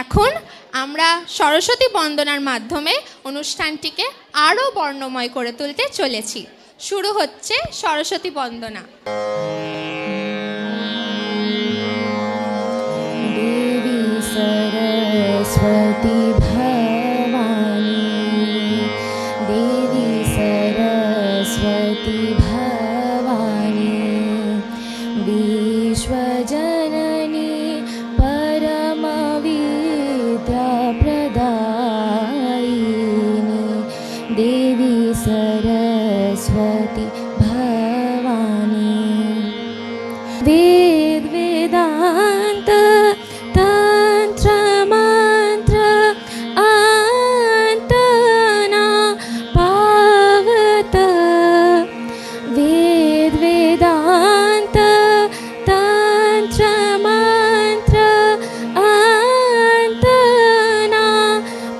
এখন আমরা সরস্বতী বন্দনার মাধ্যমে অনুষ্ঠানটিকে আরও বর্ণময় করে তুলতে চলেছি। শুরু হচ্ছে সরস্বতী বন্দনা। देवी सरस्वती भवानी, देवी सरस्वती भवानी, विश्वजननी परमविद्याप्रदायिनी, देवी सरस्वती भवानी। वेद वेदांत तंत्र मंत्र अंतना पावत, वेद वेदांत तंत्र मंत्र अंतना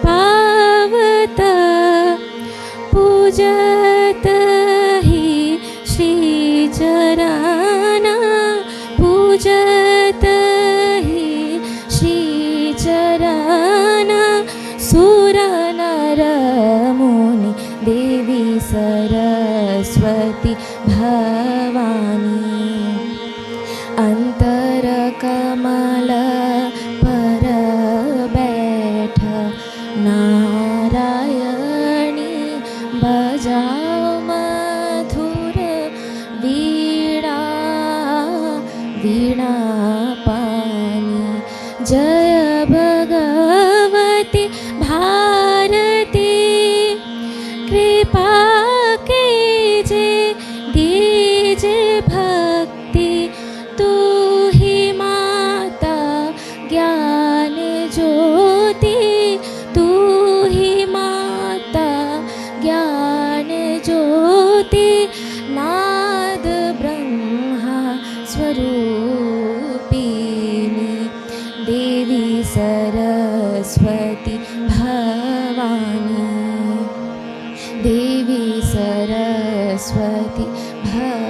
पावत, पूजत ही श्री चरण, पूजत ही श्री चरण, सुर नर मुनि, देवी सरस्वती भवानी। अंतर कमल पर बैठ नारायणी, बजाओ मधुर वीणा, वीणा पानी। जय भगवती भारती, कृपा कीजे दीजे भक्ति, तू ही माता ज्ञान ज्योति, तू ही माता ज्ञान ज्योति, नाद ब्रह्मा स्वरूपिणी, देवी सरस्वती भवानी, देवी सरस्वती भवानी।